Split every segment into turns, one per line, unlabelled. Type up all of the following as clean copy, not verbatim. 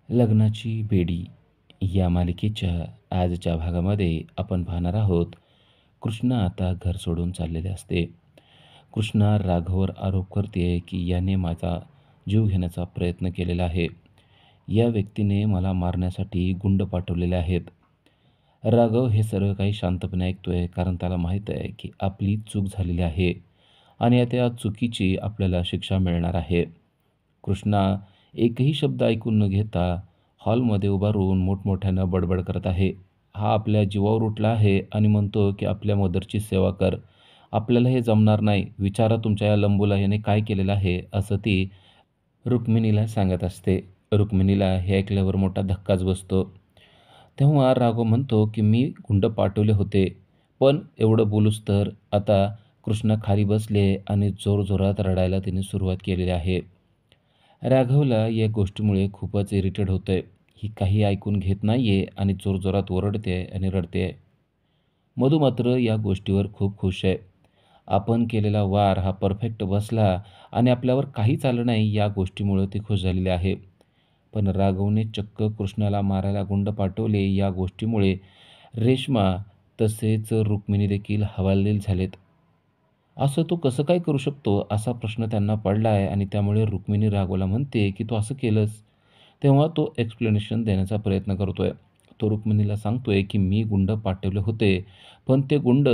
लग्नाची बेडी या मालिकेच्या आजच्या भागामध्ये आपण पाहणार आहोत. कृष्णा आता घर सोडून चाललेले असते. कृष्णा राघववर आरोप करते की याने माझा जीव घेण्याचा प्रयत्न केलेला आहे. या व्यक्तीने मला मारण्यासाठी गुंड पाठवलेले आहेत. राघव हे सर्व काही शांतपणे ऐकतोय, कारण त्याला माहीत आहे की आपली चूक झालेली आहे आणि आता या चुकीची आपल्याला शिक्षा मिळणार आहे. कृष्णा एकही शब्द ऐकून न घेता हॉलमध्ये उभा राहून मोठमोठ्यानं बडबड करत आहे. हा आपल्या जीवावर उठला आहे आणि म्हणतो की आपल्या मदरची सेवा कर. आपल्याला हे जमणार नाही. विचारा तुमच्या या लंबूला याने काय केलेलं आहे, असं ती रुक्मिणीला सांगत असते. रुक्मिणीला हे ऐकल्यावर मोठा धक्काच बसतो. तेव्हा राघव म्हणतो की मी गुंड पाठवले होते, पण एवढं बोलूस तर आता कृष्णा खाली बसले आणि जोरजोरात रडायला तिने सुरुवात केलेली आहे. राघवला या गोष्टीमुळे खूपच इरिटेट होतंय. ही काही ऐकून घेत नाहीये आणि जोरजोरात ओरडते आणि रडते. मधू मात्र या गोष्टीवर खूप खुश आहे. आपण केलेला वार हा परफेक्ट बसला आणि आपल्यावर काहीच आलं नाही, या गोष्टीमुळं ती खुश झालेली आहे. पण राघवने चक्क कृष्णाला मारायला गुंड पाठवले, या गोष्टीमुळे रेश्मा तसेच रुक्मिणी देखील हवालदिल झालेत. असं तो कसं काय करू शकतो, असा प्रश्न त्यांना पडला आहे आणि त्यामुळे रुक्मिणी राघवला म्हणते की तू असं केलंस. तेव्हा तो एक्सप्लेनेशन देण्याचा प्रयत्न करतोय. तो रुक्मिणीला सांगतोय की मी गुंड पाठवले होते, पण ते गुंड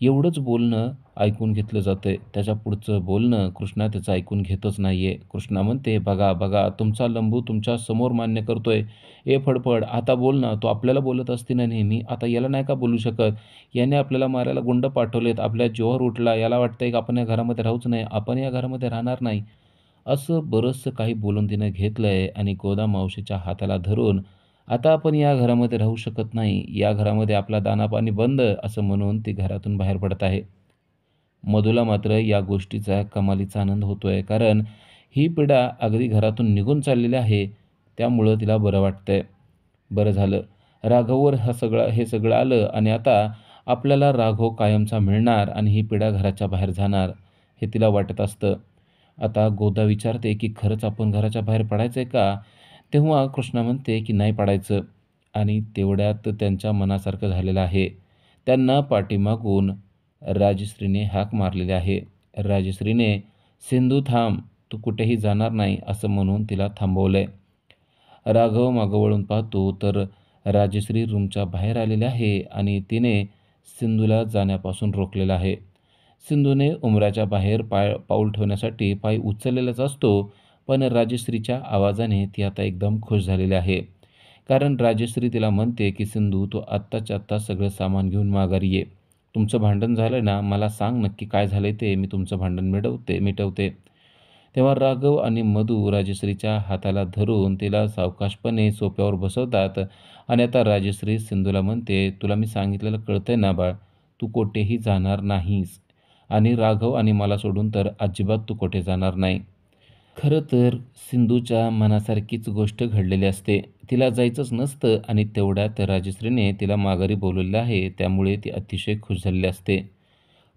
एवढंच बोलणं ऐकून घेतलं जातंय. त्याच्या पुढचं बोलणं कृष्णा त्याचं ऐकून घेतच नाहीये. कृष्णा म्हणते, बघा बघा तुमचा लंबू तुमच्या समोर मान्य करतोय. ए फडफड आता बोल ना, तो आपल्याला बोलत असते ना नेहमी, आता याला नाही का बोलू शकत? याने आपल्याला मारायला गुंड पाठवलेत, आपल्या जीवावर उठला, याला वाटतंय की आपण या घरामध्ये राहूच नाही, आपण या घरामध्ये राहणार नाही. असं बरंचसं काही बोलून तिनं घेतलंय आणि गोदा मावशीच्या हाताला धरून आता आपण या घरामध्ये राहू शकत नाही, या घरामध्ये आपला दाणापाणी बंद, असं म्हणून ती घरातून बाहेर पडत आहे. मधूला मात्र या गोष्टीचा कमालीचा आनंद होतोय, कारण ही पिढा अगदी घरातून निघून चाललेली आहे. त्यामुळं तिला बरं वाटतंय. बरं झालं राघववर हे सगळं आलं आणि आता आपल्याला राघव कायमचा मिळणार आणि ही पिढा घराच्या बाहेर जाणार, हे तिला वाटत असतं. आता गोदा विचारते की खरंच आपण घराच्या बाहेर पडायचं आहे का? तेव्हा कृष्णा म्हणते की नाही पडायचं आणि तेवढ्यात त्यांच्या मनासारखं झालेलं आहे. त्यांना पाठीमागून राजश्रीने हाक मारलेली आहे. राजश्रीने सिंधू थांब, तू कुठेही जाणार नाही, असं म्हणून तिला थांबवलंय. राघव मागं वळून पाहतो तर राजश्री रूमच्या बाहेर आलेली आहे आणि तिने सिंधूला जाण्यापासून रोखलेलं आहे. सिंधूने उंबराच्या बाहेर पाऊल ठेवण्यासाठी पाय उचललेलाच असतो, पण राजश्रीच्या आवाजाने ती आता एकदम खुश झालेली आहे. कारण राजश्री तिला म्हणते की सिंधू, तू आत्ताच्या आत्ता सगळं सामान घेऊन माघारी ये. तुमचं भांडण झालं ना, मला सांग नक्की काय झालंय ते, मी तुमचं भांडण मिटवते. तेव्हा राघव आणि मधू राजश्रीच्या हाताला धरून तिला सावकाशपणे सोफ्यावर बसवतात आणि आता राजश्री सिंधूला म्हणते, तुला मी सांगितलेलं कळतंय ना बाळ, तू कोठेही जाणार नाहीस आणि राघव आणि मला सोडून तर अजिबात तू कुठे जाणार नाही. खरं तर सिंधूच्या मनासारखीच गोष्ट घडलेली असते. तिला जायचंच नसतं आणि तेवढ्यात राजश्रीने तिला माघारी बोलवलेलं आहे, त्यामुळे ती अतिशय खुश झालेली असते.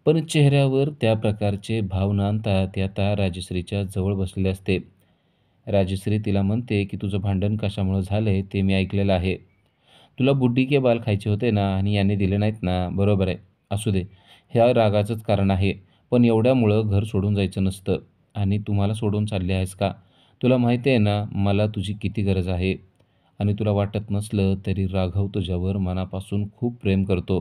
पण चेहऱ्यावर त्या प्रकारचे भाव न आणता ती आता राजश्रीच्या जवळ बसलेली असते. राजश्री तिला म्हणते की तुझं भांडण कशामुळं झालंय ते मी ऐकलेलं आहे. तुला बुड्डी के बाल खायचे होते ना आणि याने दिले नाहीत ना, बरोबर आहे. असू दे, ह्या रागाचंच कारण आहे. पण एवढ्यामुळं घर सोडून जायचं नसतं आणि तू मला सोडून चालली आहेस का? तुला माहिती आहे ना मला तुझी किती गरज आहे आणि तुला वाटत नसलं तरी राघव तुझ्यावर मनापासून खूप प्रेम करतो.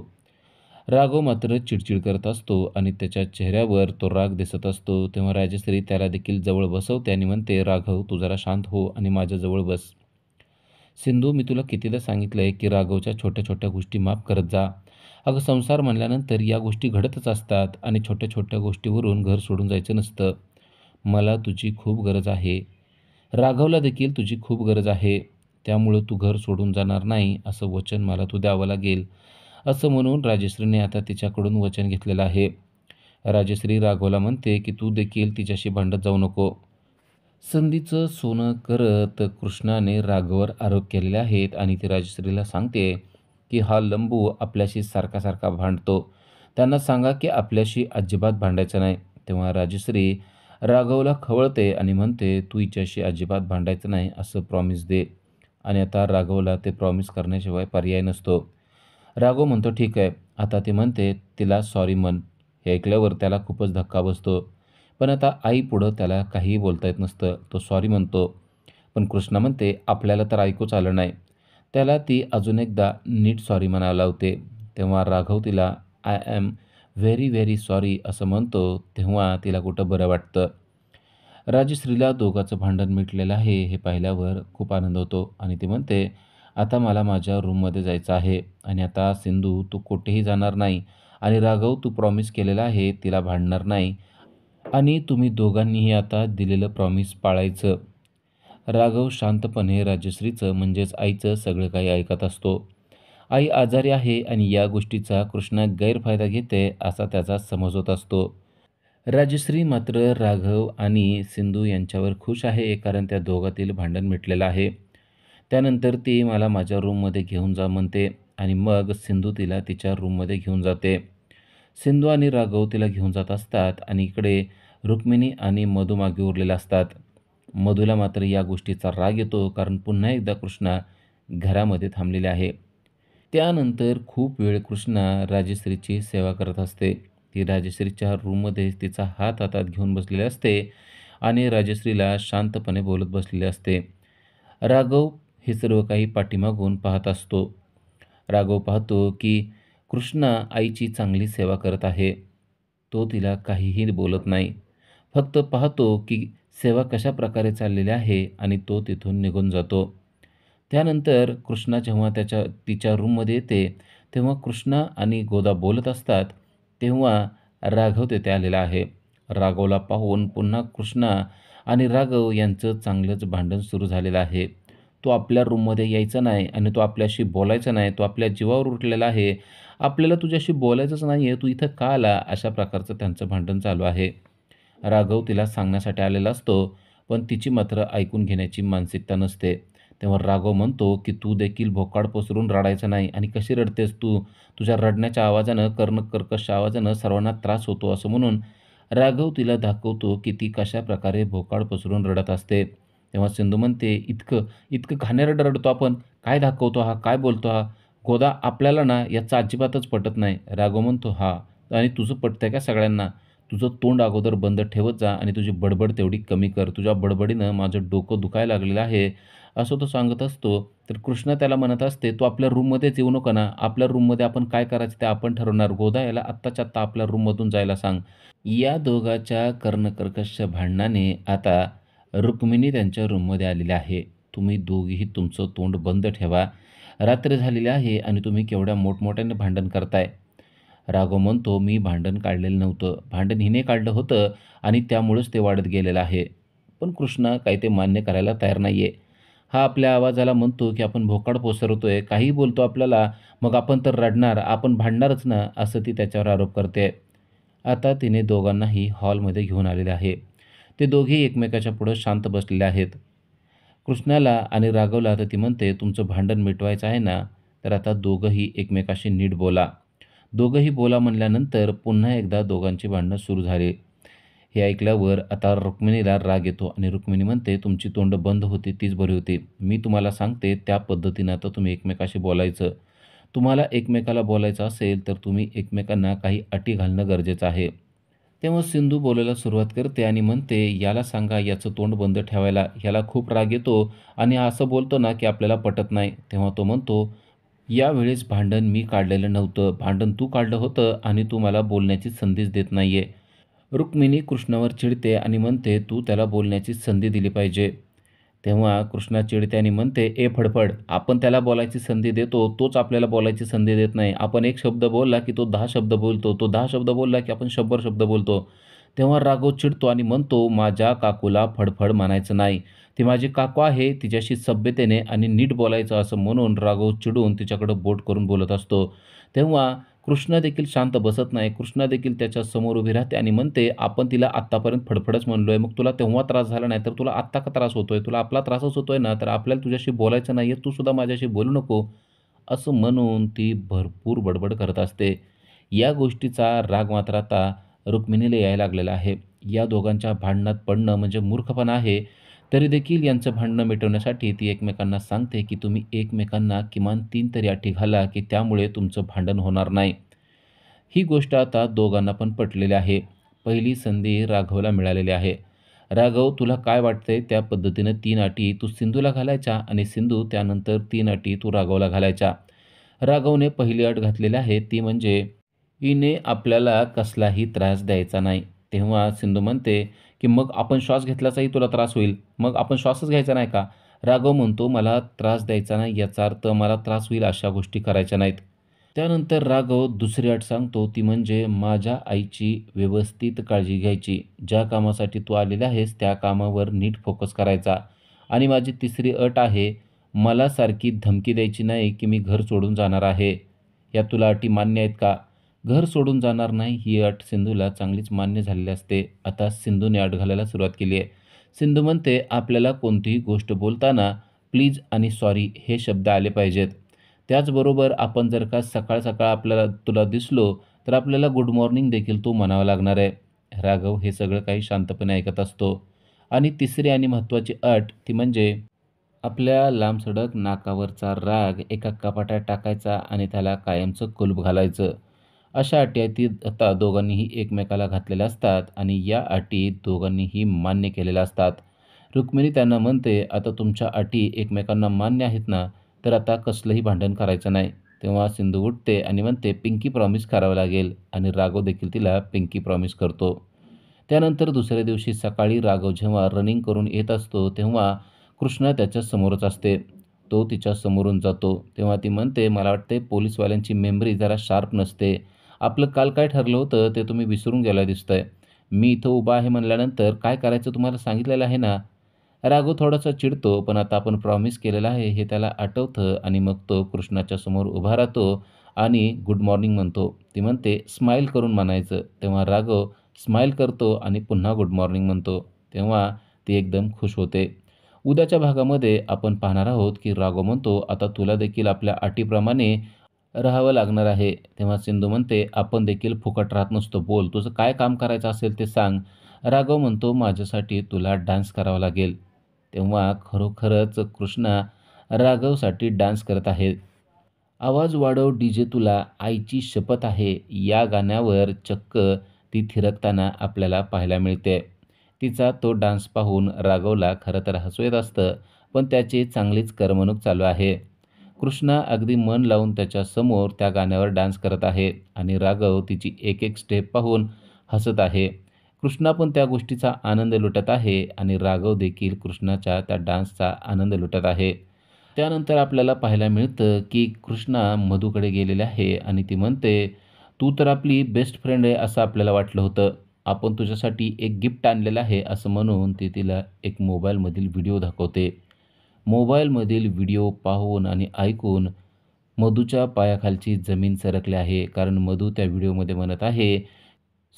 राघव मात्र चिडचिड करत असतो आणि त्याच्या चेहऱ्यावर तो राग दिसत असतो. तेव्हा राजश्री त्याला देखील जवळ बसवते आणि म्हणते, राघव तू जरा शांत हो आणि माझ्याजवळ बस. सिंधू, मी तुला कितीदा सांगितलंय की राघवच्या छोट्या छोट्या गोष्टी माफ करत जा. अगं संसार म्हणल्यानंतर या गोष्टी घडतच असतात आणि छोट्या छोट्या गोष्टीवरून घर सोडून जायचं नसतं. मला तुझी खूप गरज आहे. राघवला देखील तुझी खूप गरज आहे. त्यामुळं तू घर सोडून जाणार नाही, असं वचन मला तू द्यावं लागेल. असं म्हणून राजश्रीने आता तिच्याकडून वचन घेतलेलं आहे. राजश्री राघवला म्हणते की तू देखील तिच्याशी भांडत जाऊ नको. संधीचं सोनं करत कृष्णाने राघववर आरोप केलेले आहेत आणि ती राजश्रीला सांगते की हा लंबू आपल्याशी सारखा सारखा भांडतो. त्यांना सांगा की आपल्याशी अजिबात भांडायचं नाही. तेव्हा राजश्री राघवला खवळते आणि म्हणते, तू हिच्याशी अजिबात भांडायचं नाही असं प्रॉमिस दे. आणि आता राघवला ते प्रॉमिस करण्याशिवाय पर्याय नसतो. राघव म्हणतो, "ठीक आहे." आता ती म्हणते, "तिला सॉरी म्हण." हे ऐकल्यावर त्याला खूपच धक्का बसतो. पण आता आईपुढं त्याला काहीही बोलता येत नसतं. तो सॉरी म्हणतो. पण कृष्णा म्हणते, "आपल्याला तर ऐकूच आलं नाही." त्याला ती अजून एकदा नीट सॉरी म्हणायला लावते. तेव्हा राघव तिला I am very, very sorry असं म्हणतो. तेव्हा तिला कुठं बरं वाटतं. राजश्रीला दोघांचं भांडण मिटलेलं आहे हे पाहिल्यावर खूप आनंद होतो आणि ती म्हणते, "आता मला माझ्या रूममध्ये जायचं आहे आणि आता सिंधू तू कुठेही जाणार नाही आणि राघव तू प्रॉमिस केलेलं आहे तिला भांडणार नाही आणि तुम्ही दोघांनीही आता दिलेलं प्रॉमिस पाळायचं." राघव शांतपणे राजश्रीचं म्हणजेच आईचं सगळं काही ऐकत असतो. आई आजारी आहे आणि या गोष्टीचा कृष्णा गैरफायदा घेते असा त्याचा समज होत असतो. राजश्री मात्र राघव आणि सिंधू यांच्यावर खुश आहे कारण त्या दोघातील भांडण मिटलेलं आहे. त्यानंतर ती मला माझ्या रूममध्ये घेऊन जा म्हणते आणि मग सिंधू तिला तिच्या रूममध्ये घेऊन जाते. सिंधू आणि राघव तिला घेऊन जात असतात आणि इकडे रुक्मिणी आणि मधू मागे उरलेल्या असतात. मधूला मात्र या गोष्टीचा राग येतो कारण पुन्हा एकदा कृष्णा घरामध्ये थांबलेले आहे. त्यानंतर खूप वेळ कृष्णा राजश्रीची सेवा करत असते. ती राजश्रीच्या रूममध्ये तिचा हात हातात घेऊन बसलेली असते आणि राजश्रीला शांतपणे बोलत बसलेले असते. राघव हे सर्व काही पाठीमागून पाहत असतो. राघव पाहतो की कृष्णा आईची चांगली सेवा करत आहे. तो तिला काहीही बोलत नाही. फक्त पाहतो की सेवा कशाप्रकारे चाललेली आहे आणि तो तिथून निघून जातो. त्यानंतर कृष्णा जेव्हा तिच्या रूममध्ये येते, तेव्हा कृष्णा आणि गोदा बोलत असतात. तेव्हा राघव तिथे आलेला आहे. राघवला पाहून पुन्हा कृष्णा आणि राघव यांचं चांगलंच भांडण सुरू झालेलं आहे. तो आपल्या रूममध्ये यायचा नाही आणि तो आपल्याशी बोलायचा नाही. तो आपल्या जीवावर उठलेला आहे. आपल्याला तुझ्याशी बोलायचंच नाही आहे. तू इथं का आला? अशा प्रकारचं त्यांचं भांडण चालू आहे. राघव तिला सांगण्यासाठी आलेला असतो, पण तिची मात्र ऐकून घेण्याची मानसिकता नसते. तेव्हा राघव म्हणतो, की "तू देखील भोकाड पसरून रडायचं नाही आणि कशी रडतेस तू? तुझ्या रडण्याच्या आवाजानं, कर्कश आवाजानं सर्वांना त्रास होतो." असं म्हणून राघव तिला दाखवतो, की ती कशाप्रकारे भोकाड पसरून रडत असते. तेव्हा सिंधू म्हणते, "इतकं इतकं घाणेरडं रडतो आपण? काय दाखवतो हा? काय बोलतो हा? गोदा आपल्याला ना याचं अजिबातच पटत नाही." राघव म्हणतो, "हां, आणि तुझं पटतंय का सगळ्यांना? तुझं तोंड अगोदर बंद ठेवत जा आणि तुझी बडबड तेवढी कमी कर. तुझ्या बडबडीनं माझं डोकं दुखायला लागलेलं आहे." असं तो सांगत असतो. तर कृष्णा त्याला म्हणत असते, "तू आपल्या रूममध्येच येऊ नका ना. आपल्या रूममध्ये आपण काय करायचं ते आपण ठरवणार. गोदा याला आत्ताच्या आत्ता आपल्या रूममधून जायला सांग." या दोघांच्या कर्णकर्कश भांडणाने आता रुक्मिणी त्यांच्या रूममध्ये आलेली आहे. तुम्ही दोघेही तुमचं तोंड बंद ठेवा. रात्र झालेली आहे आणि तुम्ही केवढ्या मोठमोठ्याने भांडण करताय. राघव म्हणतो, "मी भांडण काढलेलं नव्हतं. भांडण हिने काढलं होतं आणि त्यामुळेच ते वाढत गेलेलं आहे." पण कृष्णा काही ते मान्य करायला तयार नाही आहे. हा आपल्या आवाजाला म्हणतो, की "आपण भोकाड पसरवतोय, काहीही बोलतो आपल्याला, मग आपण तर रडणार, आपण भांडणारच ना." असं ती त्याच्यावर आरोप करते. आता तिने दोघांनाही हॉलमध्ये घेऊन आलेले आहे. ते दोघेही एकमेकाच्या पुढं शांत बसलेले आहेत. कृष्णाला आणि राघवला आता ती म्हणते, "तुमचं भांडण मिटवायचं आहे ना, तर आता दोघंही एकमेकाशी नीट बोला." दोघंही बोला म्हणल्यानंतर पुन्हा एकदा दोघांची भांडणं सुरू झाली. हे ऐकल्यावर आता रुक्मिणीला राग येतो आणि रुक्मिणी म्हणते, "तुमची तोंडं बंद होती तीच बरी होती. मी तुम्हाला सांगते त्या पद्धतीनं आता तुम्ही एकमेकाशी बोलायचं. तुम्हाला एकमेकाला बोलायचं असेल तर तुम्ही एकमेकांना काही अटी घालणं गरजेचं आहे." तेव्हा सिंधू बोलायला सुरुवात करते आणि म्हणते, "याला सांगा याचं तोंड बंद ठेवायला. याला खूप राग येतो आणि हा असं बोलतो ना की आपल्याला पटत नाही." तेव्हा तो म्हणतो, "यावेळेस भांडण मी काढलेलं नव्हतं. भांडण तू काढलं होतं आणि तू मला बोलण्याची संधीच देत नाहीये." रुक्मिणी कृष्णावर चिडते आणि म्हणते, "तू त्याला बोलण्याची संधी दिली पाहिजे." तेव्हा कृष्णा चिडते आणि म्हणते, "ए फडफड, आपण त्याला बोलायची संधी देतो, तोच आपल्याला बोलायची संधी देत नाही. आपण एक शब्द बोलला की तो 10 शब्द बोलतो, तो 10 शब्द बोलला की आपण 100 शब्द बोलतो." तेव्हा राघव चिडतो आणि म्हणतो, "माझ्या काकूला फडफड म्हणायचं नाही. ती माझी काकू आहे, तिच्याशी सभ्यतेने आणि नीट बोलायचं." असं म्हणून राघव चिडून तिच्याकडं बोट करून बोलत असतो. तेव्हा कृष्णा देखील शांत बसत नाही. कृष्णा देखील त्याच्यासमोर उभी राहते आणि म्हणते, "आपण तिला आत्तापर्यंत फडफडच म्हणलोय. मग तुला तेव्हा त्रास झाला नाही, तर तुला आत्ता का त्रास होतोय? तुला आपला त्रासच होतोय ना, तर आपल्याला तुझ्याशी बोलायचं नाहीये. तू सुद्धा माझ्याशी बोलू नको." असं म्हणून ती भरपूर बडबड करत असते. या गोष्टीचा राग मात्र आता रुक्मिणीला यायला लागलेला आहे. या दोघांच्या भांडणात पडणं म्हणजे मूर्खपणा आहे. तरी देखील यांचं भांडणं मिटवण्यासाठी ती एकमेकांना सांगते, की तुम्ही एकमेकांना किमान 3 तरी अटी घाला, की त्यामुळे तुमचं भांडण होणार नाही. ही गोष्ट आता दोघांना पण पटलेली आहे. पहिली संधी राघवला मिळालेली आहे. राघव, तुला काय वाटतंय त्या पद्धतीनं 3 अटी तू सिंधूला घालायच्या आणि सिंधू त्यानंतर 3 अटी तू राघवला घालायच्या. राघवने पहिली अट घातलेली आहे ती म्हणजे हिने आपल्याला कसलाही त्रास द्यायचा नाही. तेव्हा सिंधू म्हणते, की "मग आपण श्वास घेतल्याचाही तुला त्रास होईल. मग आपण श्वासच घ्यायचा नाही का?" राघव म्हणतो, "मला त्रास द्यायचा नाही याचा अर्थ मला त्रास होईल अशा गोष्टी करायच्या नाहीत." त्यानंतर राघव दुसरी अट सांगतो ती म्हणजे माझ्या आईची व्यवस्थित काळजी घ्यायची. ज्या कामासाठी तू आलेला आहेस त्या कामावर नीट फोकस करायचा. आणि माझी तिसरी अट आहे, मला सारखी धमकी द्यायची नाही की मी घर सोडून जाणार आहे. या तुला अटी मान्य आहेत का? घर सोडून जाणार नाही ही अट सिंधूला चांगलीच मान्य झालेली असते. आता सिंधूने अट घालायला सुरुवात केली आहे. सिंधू म्हणते आपल्याला कोणतीही गोष्ट बोलताना प्लीज आणि सॉरी हे शब्द आले पाहिजेत. त्याचबरोबर आपण जर का सकाळ-सकाळ आपल्याला तुला दिसलो, तर आपल्याला गुड मॉर्निंग देखील तू म्हणावं लागणार आहे. राघव हे सगळं काही शांतपणे ऐकत असतो. आणि तिसरी आणि महत्त्वाची अट ती म्हणजे आपल्या लांबसडक नाकावरचा राग एका कपाटात टाकायचा आणि त्याला कायमचं कुलूप घालायचं. अशा अटी ती आता दोघांनीही एकमेकाला घातलेल्या असतात आणि या अटी दोघांनीही मान्य केलेल्या असतात. रुक्मिणी त्यांना म्हणते, "आता तुमच्या अटी एकमेकांना मान्य आहेत ना, तर आता कसलंही भांडण करायचं नाही." तेव्हा सिंधू उठते आणि म्हणते, "पिंकी प्रॉमिस करावं लागेल." आणि राघव देखील तिला पिंकी प्रॉमिस करतो. त्यानंतर दुसऱ्या दिवशी सकाळी राघव जेव्हा रनिंग करून येत असतो, तेव्हा कृष्णा त्याच्या समोरच असते. तो तिच्या समोरून जातो. तेव्हा ती म्हणते, "मला वाटते पोलिसवाल्यांची मेमरी जरा शार्प नसते. आपलं काल काय ठरलं होतं ते तुम्ही विसरून गेला दिसतंय. मी इथं उभा आहे म्हणल्यानंतर काय करायचं तुम्हाला सांगितलेलं आहे ना." राघव थोडासा चिडतो, पण आता आपण प्रॉमिस केलेलं आहे हे त्याला आठवतं आणि मग तो कृष्णाच्या समोर उभा राहतो आणि गुड मॉर्निंग म्हणतो. ती म्हणते, "स्माईल करून म्हणायचं." तेव्हा राघव स्माईल करतो आणि पुन्हा गुड मॉर्निंग म्हणतो. तेव्हा ती एकदम खुश होते. उद्याच्या भागामध्ये आपण पाहणार आहोत, की राघव म्हणतो, "आता तुला देखील आपल्या अटीप्रमाणे राहावं लागणार आहे." तेव्हा सिंधू म्हणते, "आपण देखील फुकट राहत नसतो. बोल, तुझं काय काम करायचं असेल ते सांग." राघव म्हणतो, "माझ्यासाठी तुला डान्स करावा लागेल." तेव्हा खरोखरच कृष्णा राघवसाठी डान्स करत आहे. "आवाज वाढव डीजे तुला आईची शपथ आहे" या गाण्यावर चक्क ती थिरकताना आपल्याला पाहायला मिळते. तिचा तो डान्स पाहून राघवला खरं तर हसू येत असतं, पण त्याची चांगलीच करमणूक चालू आहे. कृष्णा अगदी मन लावून त्याच्यासमोर त्या गाण्यावर डान्स करत आहे आणि राघव तिची एक-एक स्टेप पाहून हसत आहे. कृष्णा पण त्या गोष्टीचा आनंद लुटत आहे आणि राघव देखील कृष्णाच्या त्या डान्सचा आनंद लुटत आहे. त्यानंतर आपल्याला पाहायला मिळतं, की कृष्णा मधूकडे गेलेली आहे आणि ती म्हणते, "तू तर आपली बेस्ट फ्रेंड आहे असं आपल्याला वाटलं होतं. आपण तुझ्यासाठी एक गिफ्ट आणलेलं आहे." असं म्हणून ती तिला एक मोबाईलमधील व्हिडिओ दाखवते. मोबाईलमधील व्हिडिओ पाहून आणि ऐकून मधूच्या पायाखालची जमीन सरकली आहे. कारण मधू त्या व्हिडिओमध्ये म्हणत आहे,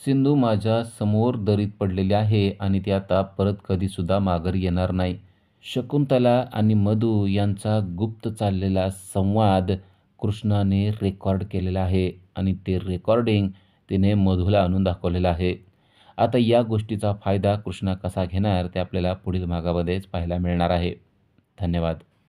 "सिंधू माझ्या समोर दरीत पडलेली आहे आणि ती आता परत कधीसुद्धा माघारी येणार नाही." शकुंतला आणि मधू यांचा गुप्त चाललेला संवाद कृष्णाने रेकॉर्ड केलेला आहे आणि ते रेकॉर्डिंग तिने मधूला आणून दाखवलेलं आहे. आता या गोष्टीचा फायदा कृष्णा कसा घेणार ते आपल्याला पुढील भागामध्येच पाहायला मिळणार आहे. धन्यवाद.